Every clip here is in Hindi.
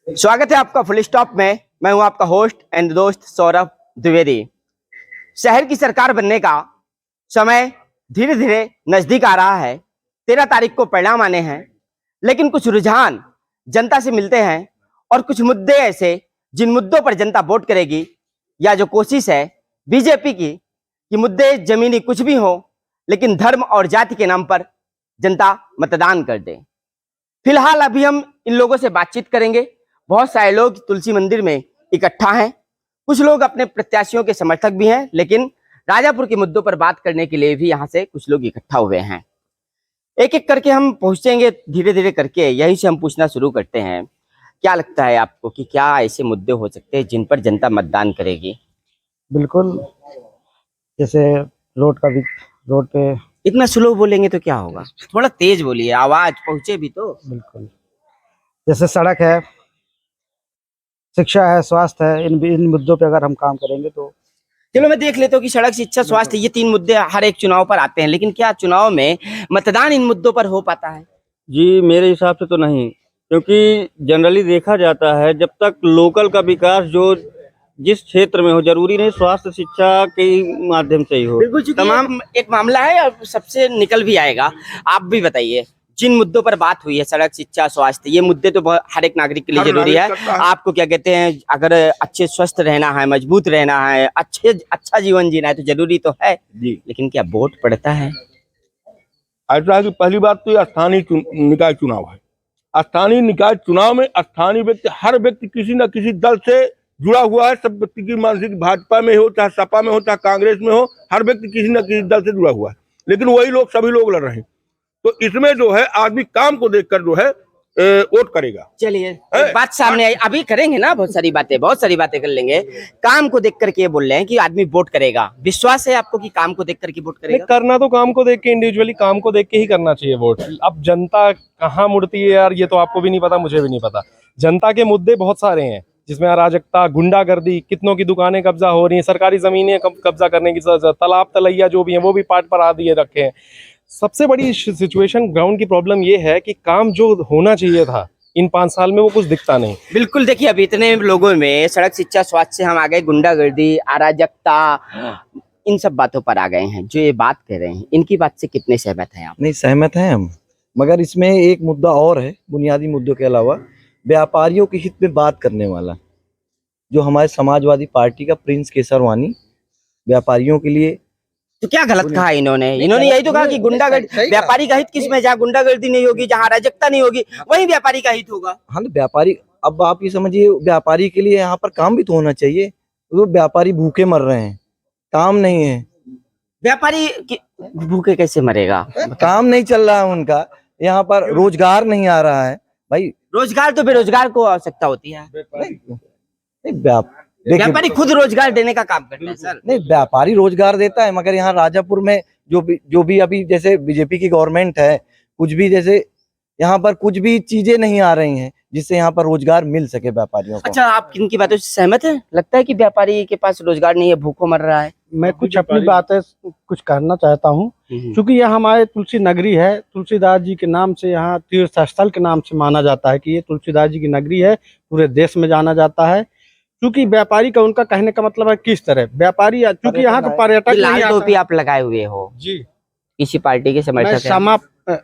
स्वागत है आपका फुल स्टॉप में। मैं हूं आपका होस्ट एंड दोस्त सौरभ द्विवेदी। शहर की सरकार बनने का समय धीरे धीरे नजदीक आ रहा है। 13 तारीख को परिणाम आने हैं, लेकिन कुछ रुझान जनता से मिलते हैं और कुछ मुद्दे ऐसे जिन मुद्दों पर जनता वोट करेगी, या जो कोशिश है बीजेपी की कि मुद्दे जमीनी कुछ भी हो लेकिन धर्म और जाति के नाम पर जनता मतदान कर दे। फिलहाल अभी हम इन लोगों से बातचीत करेंगे। बहुत सारे लोग तुलसी मंदिर में इकट्ठा हैं, कुछ लोग अपने प्रत्याशियों के समर्थक भी हैं, लेकिन राजापुर के मुद्दों पर बात करने के लिए भी यहाँ से कुछ लोग इकट्ठा हुए हैं। एक एक करके हम पहुंचेंगे धीरे धीरे करके। यहीं से हम पूछना शुरू करते हैं, क्या लगता है आपको कि क्या ऐसे मुद्दे हो सकते हैं जिन पर जनता मतदान करेगी? बिल्कुल, जैसे रोड पे इतना स्लो बोलेंगे तो क्या होगा? थोड़ा तेज बोलिए, आवाज पहुंचे भी तो। बिल्कुल, जैसे सड़क है, शिक्षा है, स्वास्थ्य है, इन मुद्दों पे अगर हम काम करेंगे तो चलो मैं देख लेता हूँ कि सड़क, शिक्षा, स्वास्थ्य, ये 3 मुद्दे हर एक चुनाव पर आते हैं, लेकिन क्या चुनाव में मतदान इन मुद्दों पर हो पाता है? जी, मेरे हिसाब से तो नहीं, क्योंकि जनरली देखा जाता है जब तक लोकल का विकास जो जिस क्षेत्र में हो, जरूरी नहीं स्वास्थ्य शिक्षा के माध्यम से ही हो। बिल्कुल, तमाम एक मामला है और सबसे निकल भी आएगा। आप भी बताइए, जिन मुद्दों पर बात हुई है, सड़क, शिक्षा, स्वास्थ्य, ये मुद्दे तो हर एक नागरिक के लिए जरूरी है। आपको क्या कहते हैं, अगर अच्छे स्वस्थ रहना है, मजबूत रहना है, अच्छा जीवन जीना है तो जरूरी तो है जी, लेकिन क्या वोट पड़ता है? ऐसा है कि पहली बात तो ये स्थानीय निकाय चुनाव है। स्थानीय निकाय चुनाव में स्थानीय व्यक्ति, हर व्यक्ति किसी न किसी दल से जुड़ा हुआ है। सब व्यक्ति की मानसिक, भाजपा में हो, चाहे सपा में हो, चाहे कांग्रेस में हो, हर व्यक्ति किसी न किसी दल से जुड़ा हुआ है, लेकिन वही लोग, सभी लोग लड़ रहे हैं। तो इसमें जो है आदमी काम को देखकर जो है वोट करेगा। चलिए बात सामने आई, अभी करेंगे ना, बहुत सारी बातें कर लेंगे। काम को देख करके बोल रहे हैं कि आदमी वोट करेगा। विश्वास है आपको कि काम को देख करके वोट करेगा? करना तो काम को देख के, इंडिविजुअली काम को देख के ही करना चाहिए वोट। अब जनता कहाँ मुड़ती है यार, ये तो आपको भी नहीं पता, मुझे भी नहीं पता। जनता के मुद्दे बहुत सारे हैं, जिसमें अराजकता, गुंडागर्दी, कितनों की दुकानें कब्जा हो रही हैं, सरकारी जमीनें कब्जा करने की, तालाब तलैया जो भी हैं वो भी पाट पर आ दिए रखे हैं। सबसे बड़ी सिचुएशन, ग्राउंड की प्रॉब्लम ये है कि काम जो होना चाहिए था इन 5 साल में वो कुछ दिखता नहीं। बिल्कुल, देखिए अभी इतने लोगों में सड़क, शिक्षा, स्वास्थ्य से हम आ गए, गुंडागर्दी, अराजकता, इन सब बातों पर आ गए हैं। जो ये बात कह रहे हैं, इनकी बात से कितने सहमत हैं आप? नहीं, सहमत हैं हम, मगर इसमें एक मुद्दा और है, बुनियादी मुद्दों के अलावा व्यापारियों के हित में बात करने वाला, जो हमारे समाजवादी पार्टी का प्रिंस केसरवानी व्यापारियों के लिए। तो क्या गलत कहा इन्होंने यही तो कहा कि गुंडागर्दी, व्यापारी का हित किसमें? जहाँ गुंडागर्दी नहीं होगी, जहाँ अराजकता नहीं होगी, वहीं व्यापारी का हित होगा। हाँ, तो व्यापारी, अब आप ये समझिए, व्यापारी के लिए यहाँ पर काम भी तो होना चाहिए। तो व्यापारी भूखे मर रहे हैं, काम नहीं है। व्यापारी भूखे कैसे मरेगा? काम नहीं चल रहा है उनका, यहाँ पर रोजगार नहीं आ रहा है। भाई रोजगार तो बेरोजगार को आवश्यकता होती है। व्यापारी खुद रोजगार देने का काम करता है सर। नहीं, व्यापारी रोजगार देता है, मगर यहाँ राजापुर में जो भी अभी जैसे बीजेपी की गवर्नमेंट है, कुछ भी जैसे यहाँ पर कुछ भी चीजें नहीं आ रही हैं जिससे यहाँ पर रोजगार मिल सके व्यापारियों को। अच्छा, आप किनकी बातों से सहमत हैं? लगता है कि व्यापारी के पास रोजगार नहीं है, भूखों मर रहा है। मैं कुछ अपनी बातें कुछ कहना चाहता हूँ, क्योंकि यह हमारे तुलसी नगरी है। तुलसीदास जी के नाम से यहाँ तीर्थ स्थल के नाम से माना जाता है कि ये तुलसीदास जी की नगरी है, पूरे देश में जाना जाता है। क्योंकि व्यापारी का, उनका कहने का मतलब है किस तरह व्यापारी, क्योंकि यहाँ का पर्यटक। लाल टोपी आप लगाए हुए हो जी, किसी पार्टी के समर्थक हैं?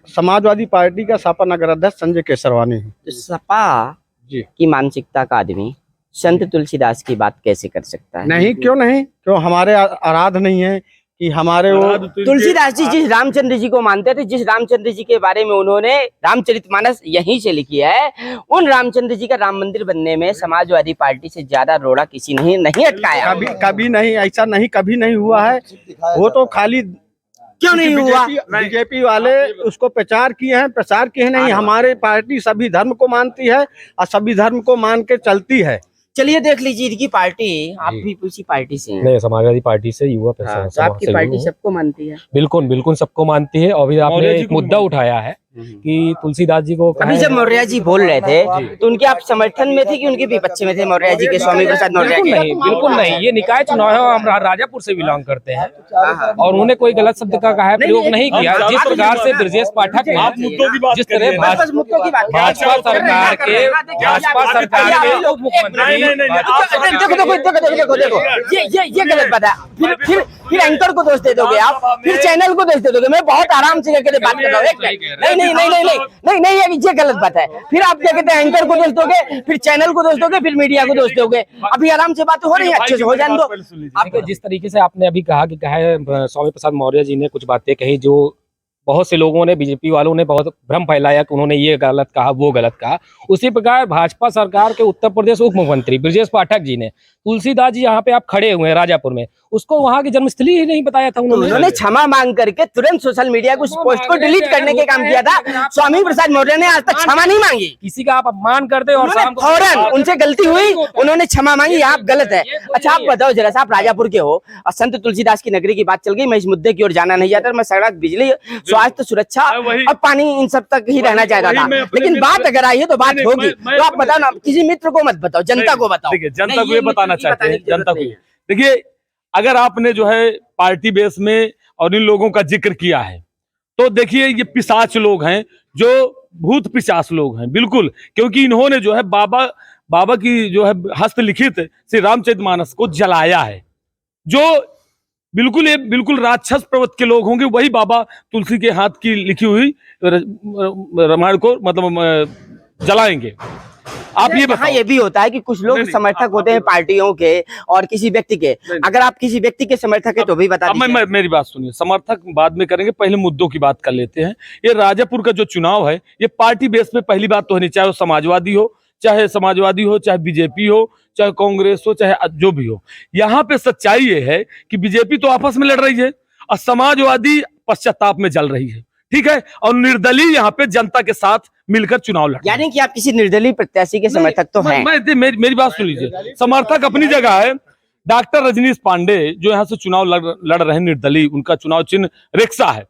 समाजवादी पार्टी का सपा नगर अध्यक्ष संजय केसरवानी है। तो सपा जी की मानसिकता का आदमी संत तुलसीदास की बात कैसे कर सकता है? नहीं, क्यों नहीं, क्यों हमारे आराध नहीं है कि हमारे वो तुलसीदास जी जिस रामचंद्र जी को मानते थे, जिस रामचंद्र जी के बारे में उन्होंने रामचरितमानस यहीं से लिखी है, उन रामचंद्र जी का राम मंदिर बनने में समाजवादी पार्टी से ज्यादा रोड़ा किसी ने नहीं अटकाया। कभी नहीं, ऐसा नहीं, कभी नहीं हुआ है। वो तो खाली क्यों नहीं हुआ? बीजेपी वाले उसको प्रचार किए हैं, नहीं। हमारे पार्टी सभी धर्म को मानती है और सभी धर्म को मान के चलती है। चलिए देख लीजिए, इनकी पार्टी, आप भी उसी पार्टी से हैं? नहीं, समाजवादी पार्टी से, युवा तो आपकी पार्टी सबको मानती है? बिल्कुल बिल्कुल सबको मानती है। और अभी आपने एक मुद्दा उठाया है कि तुलसीदास जी को अभी जब मौर्य जी बोल रहे थे तो उनके आप समर्थन में थे कि उनके विपक्ष में थे मौर्य जी के, स्वामी प्रसाद मौर्य बिल्कुल के? नहीं, बिल्कुल नहीं। ये निकाय चुनाव है, हम राजापुर से बिलोंग करते हैं और उन्होंने कोई गलत शब्द का कहा है प्रयोग नहीं किया। जिस प्रकार से ब्रजेश पाठक ने जिस तरह बस मुद्दों की बात भाजपा सरकार के उप मुख्यमंत्री, देखो ये गलत बात है। फिर एंकर को दोष दे दोगे आप, फिर चैनल को दोष दे दोगे। मैं बहुत आराम से करके बात कर रहा हूँ। नहीं, ये गलत बात है। फिर आप क्या कहते हैं, एंकर को दोष दोगे, फिर चैनल को दोष दोगे, फिर मीडिया को दोष दोगे। अभी आराम से बात हो रही है, अच्छे से हो जाने दो। आपके जिस तरीके से आपने अभी कहा कि स्वामी प्रसाद मौर्य जी ने कुछ बातें कही जो बहुत से लोगों ने, बीजेपी वालों ने बहुत भ्रम फैलाया कि उन्होंने ये गलत कहा, वो गलत कहा। उसी प्रकार भाजपा सरकार के उत्तर प्रदेश उप मुख्यमंत्री ब्रजेश पाठक जी ने, तुलसीदास जी यहाँ पे आप खड़े हुए हैं राजापुर में, उसको वहां की जन्मस्थली ही नहीं बताया था उन्होंने क्षमा मांग करके तुरंत सोशल मीडिया को उस पोस्ट को डिलीट करने के काम किया था। स्वामी प्रसाद मौर्य ने आज तक क्षमा नहीं मांगी। किसी का आप अपमान करते और फौरन उनसे गलती हुई, उन्होंने क्षमा मांगी, आप गलत है। अच्छा आप बताओ जरा सा, आप राजापुर के हो और संत तुलसीदास की नगरी की बात चल गई, मैं इस मुद्दे की ओर जाना नहीं चाहता। मैं सड़क, बिजली, स्वास्थ्य, सुरक्षा और पानी, इन सब तक ही रहना चाहता था। लेकिन बात अगर आई है तो बात होगी। तो आप बताओ ना, किसी मित्र को मत बताओ, जनता को बताओ। देखिए, जनता को ये बताना चाहते हैं, जनता को देखिए, अगर आपने जो है पार्टी बेस में और इन लोगों का जिक्र किया है तो देखिए ये पिशाच लोग हैं, जो भूत पिशाच लोग हैं बिल्कुल, क्योंकि इन्होंने जो है बाबा की जो है हस्तलिखित श्री रामचरितमानस को जलाया है। जो बिल्कुल राक्षस प्रवृत्ति के लोग होंगे वही बाबा तुलसी के हाथ की लिखी हुई रामायण को मतलब जलाएंगे। आप ये बताओ, ये भी होता है कि कुछ लोग समर्थक होते हैं पार्टियों के और किसी व्यक्ति के। अगर आप किसी व्यक्ति के समर्थक है तो भी बता दीजिए। मेरी बात सुनिए, समर्थक बाद में करेंगे, पहले मुद्दों की बात कर लेते हैं। ये राजापुर का जो चुनाव है ये पार्टी बेस पे पहली बात तो होनी, चाहे वो समाजवादी हो, चाहे बीजेपी हो, चाहे कांग्रेस हो, चाहे जो भी हो। यहाँ पे सच्चाई ये है कि बीजेपी तो आपस में लड़ रही है और समाजवादी पश्चाताप में जल रही है, ठीक है, और निर्दलीय यहाँ पे जनता के साथ मिलकर चुनाव लड़, यानी कि आप किसी निर्दलीय प्रत्याशी के समर्थक तो हैं। मेरी बात सुन लीजिए, समर्थक अपनी जगह है। डॉक्टर रजनीश पांडे जो यहाँ से चुनाव लड़ रहे हैं निर्दलीय, उनका चुनाव चिन्ह रिक्शा है।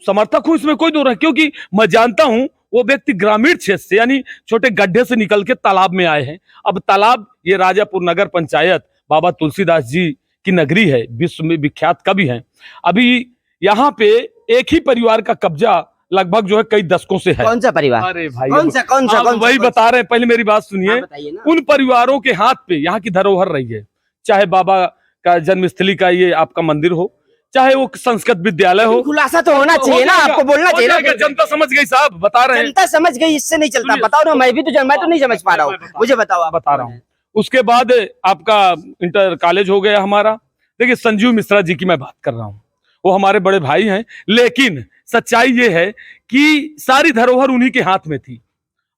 समर्थक हूं, इसमें कोई दो रहा, क्योंकि मैं जानता हूं वो व्यक्ति ग्रामीण क्षेत्र से यानी छोटे गड्ढे से निकल के तालाब में आए हैं। अब तालाब, ये राजापुर नगर पंचायत बाबा तुलसीदास जी की नगरी है, विश्व में विख्यात कवि हैं। अभी यहाँ पे एक ही परिवार का कब्जा लगभग जो है कई दशकों से है। कौन सा परिवार? अरे भाई, कौन सा वही बता रहे हैं, पहले मेरी बात सुनिए। उन परिवारों के हाथ पे यहाँ की धरोहर रही है, चाहे बाबा का जन्मस्थली का ये आपका मंदिर हो, चाहे वो संस्कृत विद्यालय हो। खुलासा तो होना चाहिए ना, आपको बोलना चाहिए ना। जनता समझ गई साहब, बता रहे हैं, जनता समझ गई, इससे नहीं चलता। बताओ ना, मैं तो नहीं समझ पा रहा हूँ, मुझे बताओ। बता रहा हूँ। उसके बाद आपका इंटर कॉलेज हो गया हमारा। देखिए, संजीव मिश्रा जी की मैं बात कर रहा हूँ, वो हमारे बड़े भाई हैं, लेकिन सच्चाई ये है कि सारी धरोहर उन्हीं के हाथ में थी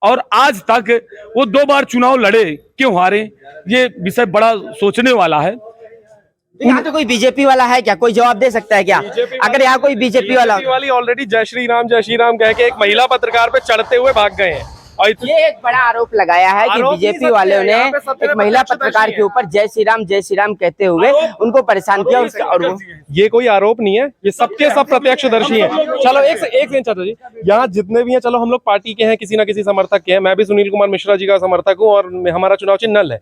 और आज तक वो 2 बार चुनाव लड़े, क्यों हारे, ये विषय बड़ा सोचने वाला है। यहाँ तो कोई बीजेपी वाला है क्या? कोई जवाब दे सकता है क्या? अगर यहाँ कोई बीजेपी वाली ऑलरेडी जय श्री राम कह के एक महिला पत्रकार पे चढ़ते हुए भाग गए हैं। और ये एक बड़ा आरोप लगाया है कि बीजेपी वालों ने एक महिला पत्रकार के ऊपर जय श्री राम कहते हुए उनको परेशान किया। और ये कोई आरोप नहीं है, ये सबके सब प्रत्यक्षदर्शी हैं। चलो एक सेकंड चाचा जी, यहाँ जितने भी हैं, चलो हम लोग पार्टी के हैं, किसी ना किसी समर्थक के हैं। मैं भी सुनील कुमार मिश्रा जी का समर्थक हूँ और हमारा चुनाव चिन्ह नल है।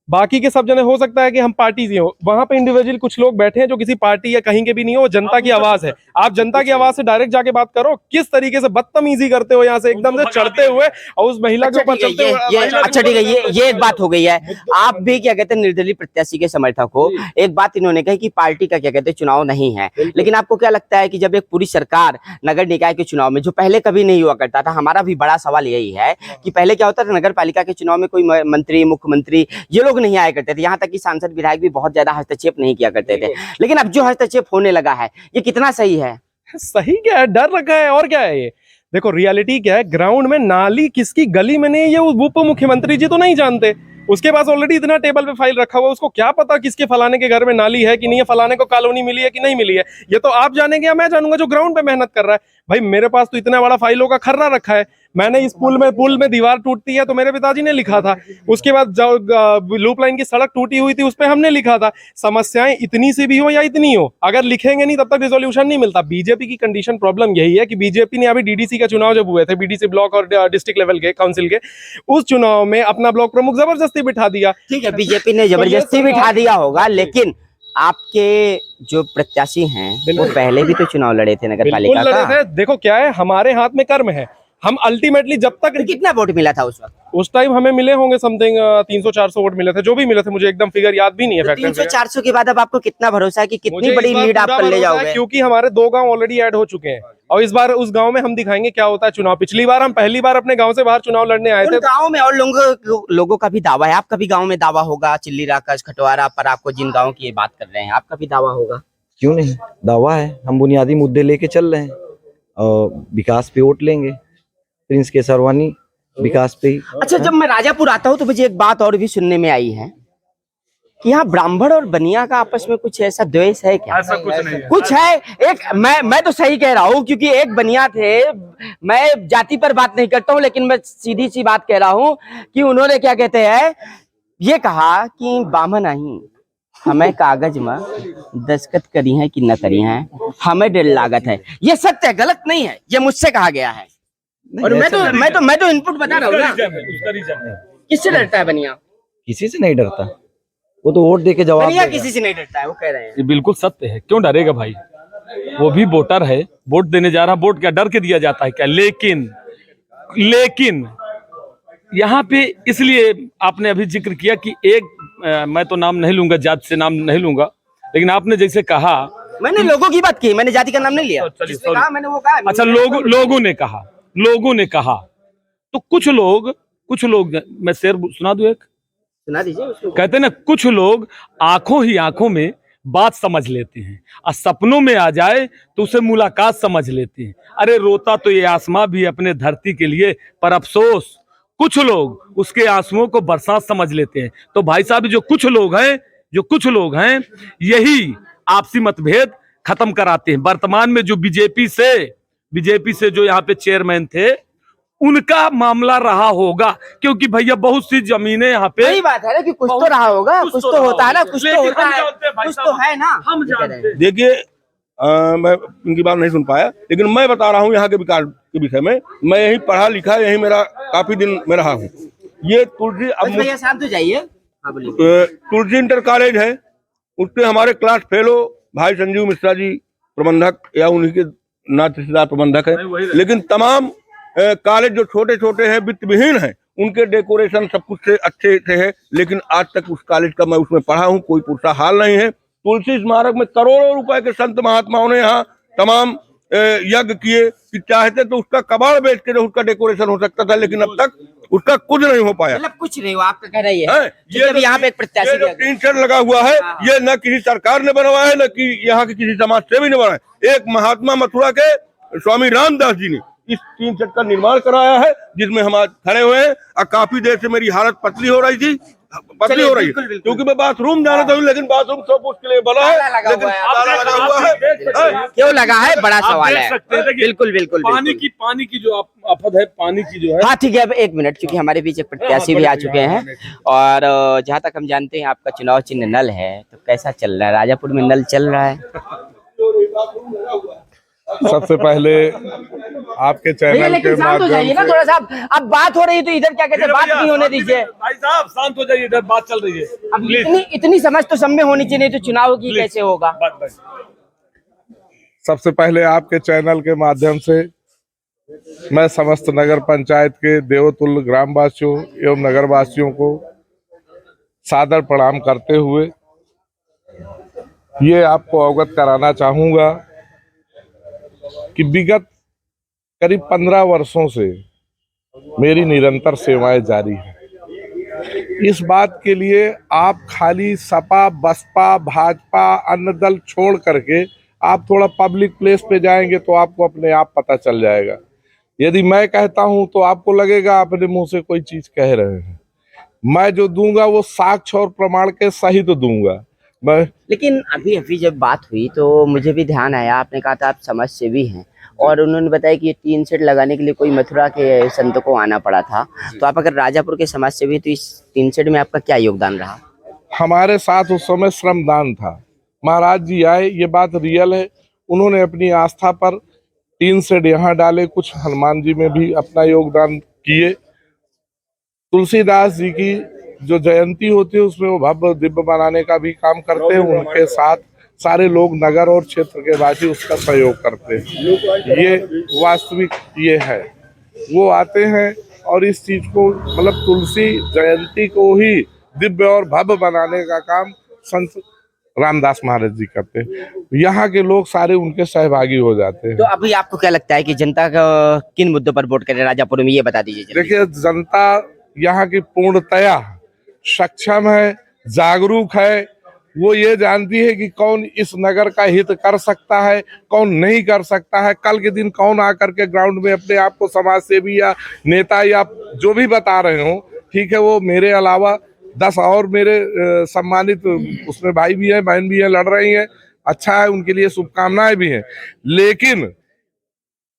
बाकी के सब जने हो सकता है कि हम पार्टी से हो, वहां पे इंडिविजुअल कुछ लोग बैठे हैं जो किसी पार्टी या कहीं के भी नहीं हो, वो जनता की आवाज है। आप जनता की आवाज से डायरेक्ट जाके बात करो। किस तरीके से बदतमीजी करते हो यहाँ से एकदम से चढ़ते हुए और उस महिला के ऊपर चलते हुए। अच्छा ठीक है, ये एक बात हो गई है। आप भी क्या कहते हैं निर्दलीय प्रत्याशी के समर्थक हो। एक बात इन्होंने कही कि पार्टी का क्या कहते हैं चुनाव नहीं है, लेकिन आपको क्या लगता है कि जब एक पूरी सरकार नगर निकाय के चुनाव में, जो पहले कभी नहीं हुआ करता था, हमारा भी बड़ा सवाल यही है कि पहले क्या होता था, नगर पालिका के चुनाव में कोई मंत्री, मुख्यमंत्री ये लोग नहीं आया करते थे, यहाँ तक कि सांसद विधायक भी बहुत ज्यादा हस्तक्षेप नहीं किया करते थे। लेकिन अब जो हस्तक्षेप होने लगा है, ये कितना सही है? सही क्या है, डर रखा है और क्या है ये। देखो रियलिटी क्या है, ग्राउंड में नाली किसकी गली में नहीं, ये उप मुख्यमंत्री जी तो नहीं जानते। उसके पास ऑलरेडी इतना टेबल पे फाइल रखा हुआ है, उसको क्या पता किसके फलाने के घर में नाली है कि नहीं है, फलाने को कॉलोनी मिली है कि नहीं मिली है। ये तो आप जानेंगे या मैं जानूंगा जो ग्राउंड पे मेहनत कर रहा है। भाई मेरे पास तो इतना बड़ा फाइलों का खर्रा रखा है, मैंने इस पुल में दीवार टूटती है तो मेरे पिताजी ने लिखा था। उसके बाद जो लूप लाइन की सड़क टूटी हुई थी उस पर हमने लिखा था। समस्याएं इतनी सी भी हो या इतनी हो, अगर लिखेंगे नहीं तब तक रिजोल्यूशन नहीं मिलता। बीजेपी की कंडीशन प्रॉब्लम यही है कि बीजेपी ने अभी डीडीसी का चुनाव जब हुए थे, बीडीसी ब्लॉक और डिस्ट्रिक्ट लेवल के काउंसिल के, उस चुनाव में अपना ब्लॉक प्रमुख जबरदस्ती बिठा दिया। ठीक है, बीजेपी ने जबरदस्ती बिठा दिया होगा, लेकिन आपके जो प्रत्याशी हैं वो पहले भी तो चुनाव लड़े थे नगर बिल्कुल पालिका लड़े का। थे। देखो क्या है, हमारे हाथ में कर्म है। हम अल्टीमेटली जब तक तो कितना वोट मिला था उस वक्त? उस टाइम हमें मिले होंगे समथिंग 300-400 वोट मिले थे, जो भी मिले थे, मुझे एकदम फिगर याद भी नहीं है। 300-400 के बाद अब आपको कितना भरोसा है कि कितनी बड़ी लीड आप कर ले जाओगे? क्योंकि हमारे 2 गांव ऑलरेडी ऐड हो चुके हैं और इस बार उस गांव में हम दिखाएंगे क्या होता है चुनाव। पिछली बार हम पहली बार अपने गांव से बाहर चुनाव लड़ने आए थे। गांव में और लोगों का भी दावा है, आपका भी गांव में दावा होगा, चिल्ली राकस खटवारा पर आपको जिन गाँव की ये बात कर रहे हैं आपका भी दावा होगा। क्यों नहीं, दावा है। हम बुनियादी मुद्दे लेके चल रहे हैं और विकास पे वोट लेंगे। प्रिंस केसरवानी विकास पे ही। अच्छा, जब मैं राजापुर आता हूँ तो मुझे एक बात और भी सुनने में आई है कि यहाँ ब्राह्मण और बनिया का आपस में कुछ ऐसा द्वेष है क्या? ऐसा कुछ नहीं है। कुछ है। एक मैं तो सही कह रहा हूँ, क्योंकि एक बनिया थे, मैं जाति पर बात नहीं करता हूँ, लेकिन मैं सीधी सी बात कह रहा हूँ कि उन्होंने क्या कहते हैं, ये कहा कि बामन नहीं, हमें कागज में दस्तखत करी है कि न करी है, हमें 1.5 लागत है। ये सत्य है, गलत नहीं है, ये मुझसे कहा गया है। और मैं तो इनपुट बता रहा हूँ ना। उसका रीजन है। किससे डरता है बनिया? किसी से नहीं डरता, वो तो वोट दे के जवाब बनिया देगा। किसी से नहीं डरता है, वो कह रहे हैं। ये बिल्कुल सत्य है, क्यों डरेगा भाई? वो भी वोटर है, वोट देने जा रहा, वोट क्या डर के दिया जाता है क्या? लेकिन यहाँ पे इसलिए आपने अभी जिक्र किया कि मैं तो नाम नहीं लूंगा, जाति से नाम नहीं लूंगा, लेकिन आपने जैसे कहा, मैंने लोगों की बात की, मैंने जाति का नाम नहीं लिया। जिसने कहा मैंने वो कहा। अच्छा, लोगों ने कहा तो कुछ लोग मैं शेर सुना दूं एक, सुना दीजिए उसको। कहते हैं ना, कुछ लोग आंखों ही आंखों में बात समझ लेते हैं और सपनों में आ जाए तो उसे मुलाकात समझ लेते हैं। अरे रोता तो ये आसमां भी अपने धरती के लिए, पर अफसोस कुछ लोग उसके आंसुओं को बरसात समझ लेते हैं। तो भाई साहब, जो कुछ लोग हैं यही आपसी मतभेद खत्म कराते हैं। वर्तमान में जो बीजेपी से जो यहाँ पे चेयरमैन थे, उनका मामला रहा होगा, क्योंकि भैया बहुत सी जमीनें यहाँ पे। सही बात है ना कि कुछ तो रहा होगा, कुछ तो होता है ना, कुछ तो होता है, कुछ तो है ना। हम जानते हैं। देखिए, मैं इनकी बात नहीं सुन पाया, लेकिन मैं बता रहा हूँ यहाँ के विकास के विषय में। मैं यही पढ़ा लिखा, यही मेरा काफी दिन में रहा हूँ। ये तुलसी भैया साहब तो जाइए। हाँ, बोलिए। तुलसी इंटर कॉलेज है, उसके हमारे क्लास फेलो भाई संजीव मिश्रा जी प्रबंधक, या उन्हीं के नाते रिश्तेदार प्रबंधक है। लेकिन तमाम कॉलेज जो छोटे छोटे हैं, वित्त विहीन है, उनके डेकोरेशन सब कुछ से अच्छे से है, लेकिन आज तक उस कॉलेज का मैं उसमें पढ़ा हूँ, कोई पुरसा हाल नहीं है। तुलसी स्मारक में करोड़ों रुपए के संत महात्माओं ने यहाँ तमाम यज्ञ किए कि चाहते तो उसका कबाड़ बेच के उसका डेकोरेशन हो सकता था, लेकिन अब तक उसका कुछ नहीं हो पाया। मतलब कुछ नहीं हुआ, आपका कहना ये है। ये अभी यहाँ पे एक प्रत्याशी जो टीन शेड लगा हुआ है, ये न किसी सरकार ने बनवाया है, न कि यहाँ के किसी समाज सेवी ने बनाया। एक महात्मा मथुरा के स्वामी रामदास जी ने इस टीन शेड का निर्माण कराया है, जिसमें हम आज खड़े हुए हैं। और काफी देर से मेरी हालत पतली हो रही है, क्योंकि मैं बाथरूम जाना था, लेकिन बाथरूम सब उसके लिए बना है, लेकिन ताला लगा हुआ है। क्यों लगा है, बड़ा सवाल है। बिल्कुल बिल्कुल। पानी की जो आफत है, पानी की जो है। हाँ ठीक है, अब 1 मिनट, क्योंकि हमारे बीच एक प्रत्याशी भी आ चुके हैं। और जहाँ तक हम जानते हैं आपका चुनाव चिन्ह नल है, तो कैसा चल रहा है? राजापुर में नल चल रहा है? सबसे पहले आपके चैनल के माध्यम ना थोड़ा सा, अब बात हो रही है तो इधर क्या कहते हैं, बात नहीं होने दीजिए। भाई साहब शांत हो जाइए, इधर बात चल रही है। अब इतनी समझ तो सब में होनी चाहिए, तो चुनाव की कैसे होगा? सबसे पहले आपके चैनल के माध्यम से मैं समस्त नगर पंचायत के देवतुल्य ग्रामवासियों एवं नगरवासियों को सादर प्रणाम करते हुए ये आपको अवगत कराना चाहूँगा कि विगत करीब 15 वर्षों से मेरी निरंतर सेवाएं जारी हैं। इस बात के लिए आप खाली सपा, बसपा, भाजपा, अन्य दल छोड़ करके आप थोड़ा पब्लिक प्लेस पे जाएंगे तो आपको अपने आप पता चल जाएगा। यदि मैं कहता हूं तो आपको लगेगा अपने मुंह से कोई चीज कह रहे हैं। मैं जो दूंगा वो साक्ष्य और प्रमाण के सहित दूंगा। लेकिन अभी जब बात हुई तो मुझे भी ध्यान आया, आपने कहा था आप समाज सेवी हैं, और उन्होंने बताया कि ये टीन शेड लगाने के लिए कोई मथुरा के संत को आना पड़ा था। तो आप अगर राजापुर के समाज सेवी, तो इस टीन शेड में आपका क्या योगदान रहा? हमारे साथ उस समय श्रमदान था। महाराज जी आए, ये बात रियल है। उन्होंने अपनी आस्था पर टीन शेड यहाँ डाले, कुछ हनुमान जी में भी अपना योगदान किए। तुलसीदास जी की जो जयंती होती है उसमें वो भव्य दिव्य बनाने का भी काम करते हैं। उनके साथ सारे लोग, नगर और क्षेत्र के वासी उसका सहयोग करते हैं। ये वास्तविक ये है। वो आते हैं और इस चीज को, मतलब तुलसी जयंती को ही दिव्य और भव्य बनाने का काम संत रामदास महाराज जी करते हैं। यहाँ के लोग सारे उनके सहभागी हो जाते हैं। तो अभी आपको क्या लगता है कि जनता का किन मुद्दों पर वोट करे राजापुर में, ये बता दीजिए जरा। देखिए, जनता यहाँ की पूर्णतया सक्षम है, जागरूक है। वो ये जानती है कि कौन इस नगर का हित कर सकता है, कौन नहीं कर सकता है। कल के दिन कौन आकर के ग्राउंड में अपने आप को समाज सेवी या नेता या जो भी बता रहे हो, ठीक है, वो मेरे अलावा 10 और मेरे सम्मानित उसमें भाई भी हैं, बहन भी हैं, लड़ रही हैं। अच्छा है, उनके लिए शुभकामनाएं भी हैं। लेकिन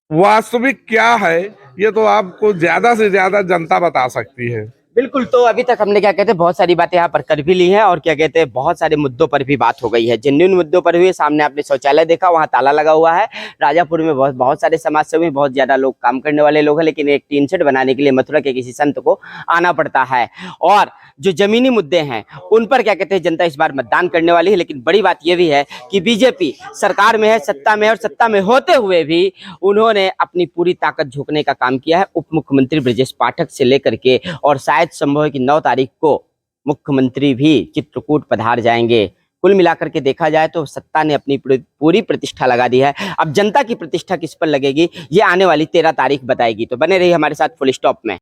वास्तविक क्या है ये तो आपको ज्यादा से ज्यादा जनता बता सकती है। बिल्कुल। तो अभी तक हमने क्या कहते हैं बहुत सारी बातें यहाँ पर कर भी ली हैं और क्या कहते हैं बहुत सारे मुद्दों पर भी बात हो गई है। जेन्युइन मुद्दों पर हुए, सामने आपने शौचालय देखा, वहाँ ताला लगा हुआ है। राजापुर में बहुत सारे समाज सेवी, बहुत ज्यादा लोग काम करने वाले लोग हैं, लेकिन एक टीन शेड बनाने के लिए मथुरा के किसी संत को आना पड़ता है। और जो जमीनी मुद्दे हैं उन पर क्या कहते हैं जनता इस बार मतदान करने वाली है। लेकिन बड़ी बात यह भी है कि बीजेपी सरकार में है, सत्ता में है, और सत्ता में होते हुए भी उन्होंने अपनी पूरी ताकत झोंकने का काम किया है। उप मुख्यमंत्री ब्रजेश पाठक से लेकर के, और शायद संभव है कि 9 तारीख को मुख्यमंत्री भी चित्रकूट पधार जाएंगे। कुल मिलाकर के देखा जाए तो सत्ता ने अपनी पूरी प्रतिष्ठा लगा दी है। अब जनता की प्रतिष्ठा किस पर लगेगी ये आने वाली 13 तारीख बताएगी। तो बने रहिए हमारे साथ फुल स्टॉप में।